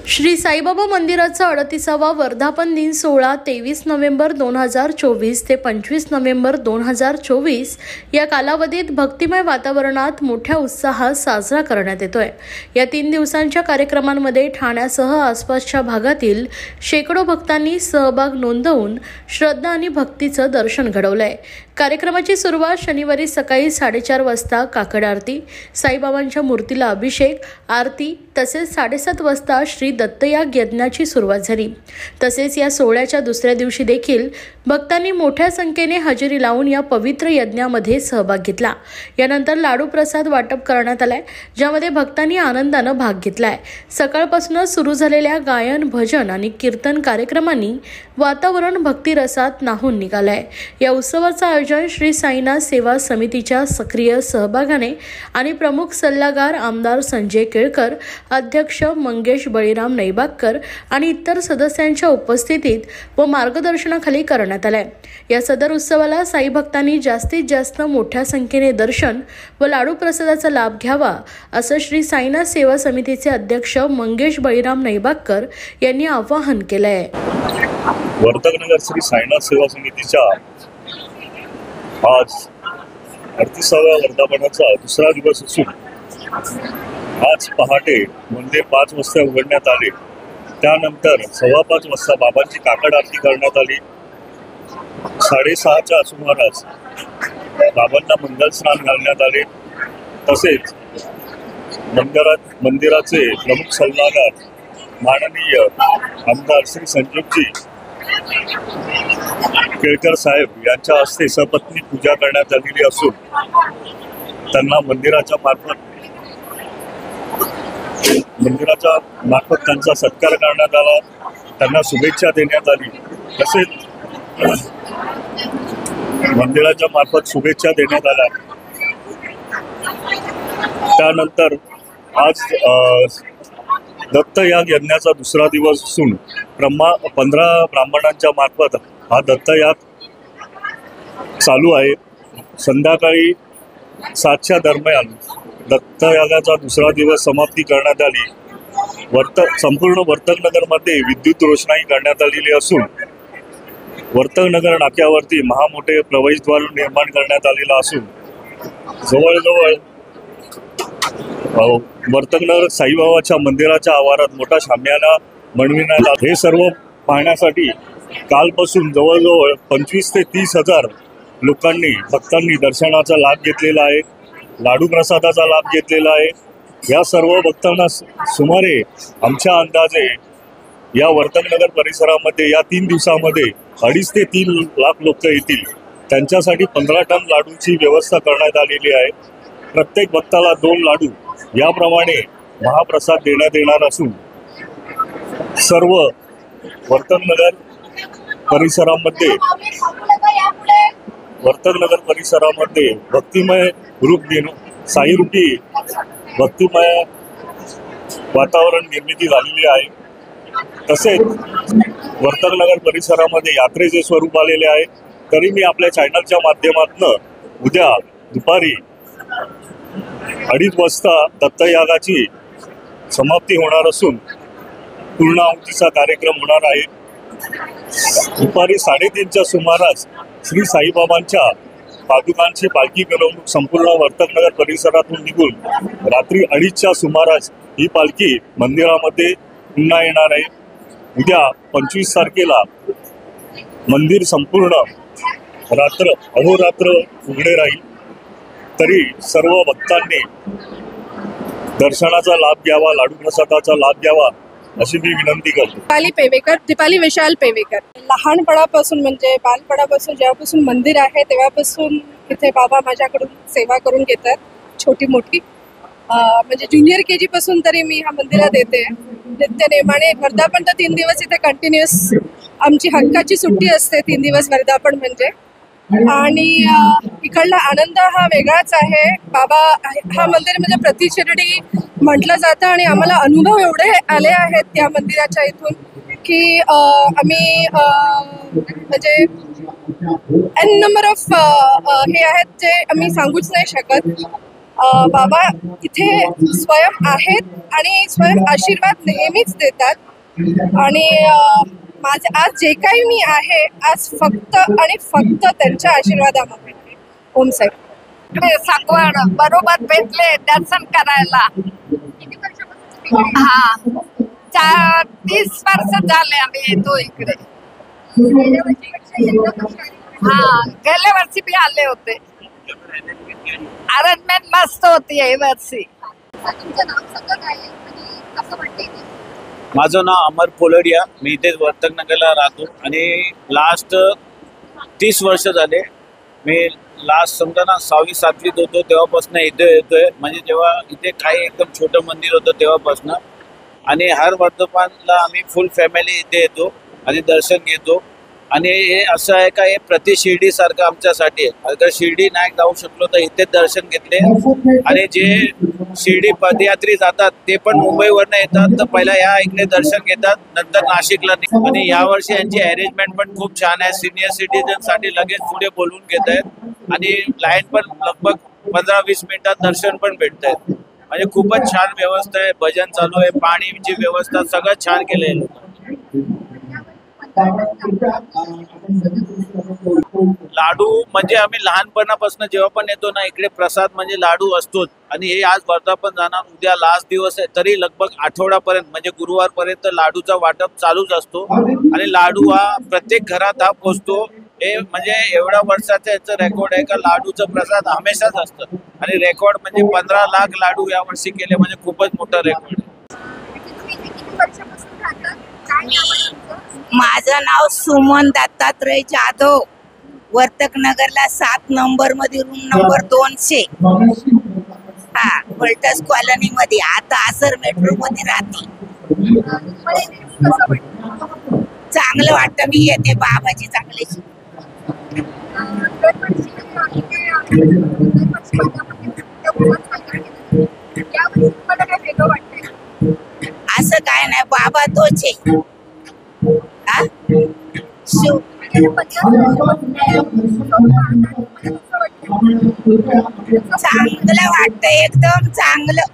श्री साईबाबा मंदिराचा 38वा वर्धापन दिन सोहळा 23 नोव्हेंबर 2024 ते 25 नोव्हेंबर 2024 या कालावधीत भक्तिमय वातावरणात मोठ्या उत्साहात साजरा करण्यात येतोय। या 3 दिवसांच्या कार्यक्रमांमध्ये ठाण्यासह आसपासच्या भागातील शेकडो भक्तांनी सहभाग नोंदवून श्रद्धा आणि भक्तीचं दर्शन घडवलंय। कार्यक्रमाची सुरुवात शनिवारी सकाळी 4:30 वाजता काकड आरती, साईबाबांच्या मूर्तीला अभिषेक, आरती तसेच 7:30 वाजता श्री दत्तयाग यज्ञाची सुरुवात झाली। तसेच या सोहळ्याच्या दुसऱ्या दिवशी देखील भक्तांनी मोठ्या संख्येने हजेरी लावून या पवित्र यज्ञामध्ये सहभाग घेतला। यानंतर लाडू प्रसाद वाटप करण्यात आलाय, ज्यामध्ये भक्तांनी आनंदानं भाग घेतलाय। सकाळपासूनच सुरू झालेल्या गायन, भजन आणि कीर्तन कार्यक्रमांनी वातावरण भक्तिरसात न्हाऊन निघालंय। या उत्सवाचं आयोजन श्री साईनाथ सेवा समितीच्या सक्रिय सहभागाने आणि प्रमुख सल्लागार आमदार संजय केळकर, अध्यक्ष मंगेश बळीराम नैबागकर आणि इतर सदस्यांच्या उपस्थितीत व मार्गदर्शनाखाली करण्यात आलाय। या सदर उत्सवाला साई भक्तांनी जास्तीत जास्त मोठ्या संख्येने दर्शन व लाडू प्रसादाचा लाभ घ्यावा, असं श्री साईनाथ सेवा समितीचे अध्यक्ष मंगेश बळीराम नैबागकर यांनी आवाहन केलंय। वर्तकनगर श्री साईनाथ सेवा समितीच्या आज 38व्या वर्धापनाचा दुसरा दिवस असून आज पहाटे मंदिर 5 वाजता उघडण्यात आले। त्यानंतर 5:15 वाजता बाबांची काकड आरती करण्यात आली। 6:30च्या सुमारास बाबांना मंगल स्नान घालण्यात आले। तसेच मंदिराचे प्रमुख सल्लागार माननीय आमदार श्री संजयजी केळकर साहेब यांच्या हस्ते सपत्नी पूजा करण्यात आलेली असून त्यांना मंदिराच्या मार्फत त्यांचा सत्कार करण्यात आला, त्यांना शुभेच्छा देण्यात आली। तसेच मंदिराच्या मार्फत शुभेच्छा देण्यात आल्या। त्यानंतर आज दत्तयाग यज्ञाचा दुसरा दिवस असून 15 ब्राह्मणांच्या मार्फत हा दत्तयाग चालू आहे। संध्याकाळी 7च्या दरम्यान दत्तयागाचा दुसरा दिवस समाप्ती करण्यात आली। संपूर्ण वर्तकनगरमध्ये विद्युत रोषणाई करण्यात आलेली असून वर्तकनगर नाक्यावरती महामोठे प्रवेशद्वार निर्माण करण्यात आलेला असून जवळजवळ वर्तकनगर साईबाबाच्या मंदिराच्या आवारात मोठा शामियाना बनविण्यात आला। हे सर्व पाहण्यासाठी कालपासून जवळजवळ 25 ते 30 हजार भक्तांनी दर्शनाचा लाभ घेतलेला आहे, लाडू प्रसादाचा लाभ घेतलेला आहे। या सर्व भक्तांना सुमारे आमच्या अंदाजे या वर्तकनगर परिसरामध्ये या 3 दिवसामध्ये 2.5 ते 3 लाख लोक येतील। त्यांच्यासाठी 15 टन लाडूची व्यवस्था करण्यात आलेली आहे। प्रत्येक भक्ताला 2 लाडू याप्रमाणे महाप्रसाद देण्यात येणार असून सर्व वर्तकनगर परिसरामध्ये भक्तिमय रूप साईरूपी भक्तिमय वातावरण निर्मिती झालेली आहे। तसेच वर्तकनगर परिसरामध्ये यात्रेचे स्वरूप आलेले आहे। तरी मी आपल्या चॅनलच्या माध्यमातून उद्या दुपारी 2:30 वाजता दत्तयागाची समाप्ती होणार असून पूर्णाहुतीचा कार्यक्रम होणार आहे। दुपारी 3:30च्या सुमारास श्री साईबाबांच्या पादुकांची पालखी मिरवणूक संपूर्ण वर्तकनगर परिसरातून निघून रात्री 2:30च्या सुमारास ही पालखी मंदिरामध्ये पुन्हा येणार आहे। उद्या 25 तारखेला मंदिर संपूर्ण अहोरात्र उघडे राहील। तरी सर्व भक्तांनी दर्शनाचा लाभ घ्यावा, लाडू प्रसादाचा लाभ घ्यावा अशी मी विनंती करतो। दीपाली विशाल पेवेकर। लहानपणापासून म्हणजे बालपणापासून जेव्हापासून मंदिर आहे तेव्हापासून इथे बाबा माझ्याकडून सेवा करून घेतात, छोटी मोठी। म्हणजे ज्युनियर KG पासून तरी मी ह्या मंदिरात येते नित्य नेमाने। वर्धापन तर 3 दिवस इथे कंटिन्युअस आमची हक्काची सुट्टी असते, 3 दिवस वर्धापन म्हणजे। आणि इकडला आनंद हा वेगळाच आहे। बाबा हा मंदिर म्हणजे प्रतिशिर्डी म्हटलं जातं आणि आम्हाला अनुभव एवढे आले आहेत या मंदिराच्या इथून की आम्ही म्हणजे एन नंबर ऑफ हे आहेत जे आम्ही सांगूच नाही शकत। बाबा इथे स्वयं आहेत आणि स्वयं आशीर्वाद नेहमीच देतात आणि माझे आज जे काही मी आहे आज फक्त आणि फक्त त्यांच्या आशीर्वादामुळे ओम साई. सांगवड बरोबर भेटले दर्शन करायला. हा 30 वर्ष झाले आम्ही येतो इकडे. हा गेल्या वर्षी बी आले होते. अरेंजमेंट मस्त होती या वर्षी. माझं नाव अमर पोलडिया. मी इथेच वर्तकनगरला राहतो आणि लास्ट 30 वर्ष झाले. मी लास्ट समजा ना 6वी 7वीत होतो तेव्हापासून इथे येतोय. म्हणजे जेव्हा इथे काही एकदम छोटं मंदिर होतं तेव्हापासून आणि हर वर्धमानला आम्ही फुल फॅमिली इथे येतो आणि दर्शन घेतो. आणि हे असं आहे का हे प्रति शिर्डीसारखं आमच्यासाठी आहे. अगर शिर्डी नाही जाऊ शकलो तर इथे दर्शन घेतले. आणि जे शिर्डी पदयात्री जातात ते पण मुंबईवरनं येतात तर पहिला या इकडे दर्शन घेतात नंतर नाशिकला. आणि यावर्षी यांची अरेंजमेंट पण खूप छान आहे. सिनियर सिटीजनसाठी लगेच पुढे बोलवून घेत आहेत आणि लाईन पण लगभग 15-20 मिनिटात दर्शन पण भेटत आहेत. म्हणजे खूपच छान व्यवस्था आहे. भजन चालू आहे, पाणीची व्यवस्था सगळं छान केलं आहे. लाडू म्हणजे आम्ही लहानपणापासून जेव्हा पण येतो ना इकडे प्रसाद म्हणजे लाडू असतोच. आणि हे आज वर्धापन जाणार उद्या लास्ट दिवस आहे तरी लगभग आठवड्यापर्यंत म्हणजे गुरुवारपर्यंत लाडूचा वाटप चालूच असतो. आणि लाडू हा प्रत्येक घरात हा पोचतो. हे म्हणजे एवढ्या वर्षाचं याचं रेकॉर्ड आहे का लाडूचं प्रसाद हमेशाच असतं. आणि रेकॉर्ड म्हणजे 15 लाख लाडू यावर्षी केले म्हणजे खूपच मोठा रेकॉर्ड आहे. माझं नाव सुमन दत्तात्रय जाधव. वर्तकनगरला 7 नंबर मध्ये रूम नंबर 200. हा पलटस कॉलनी मध्ये. आता आसर मेट्रो मध्ये राहते. चांगलं वाटतं. मी येते बाबाची चांगली. असं काय नाही बाबा तोच आहे. चांगलं वाटतं एकदम चांगलं.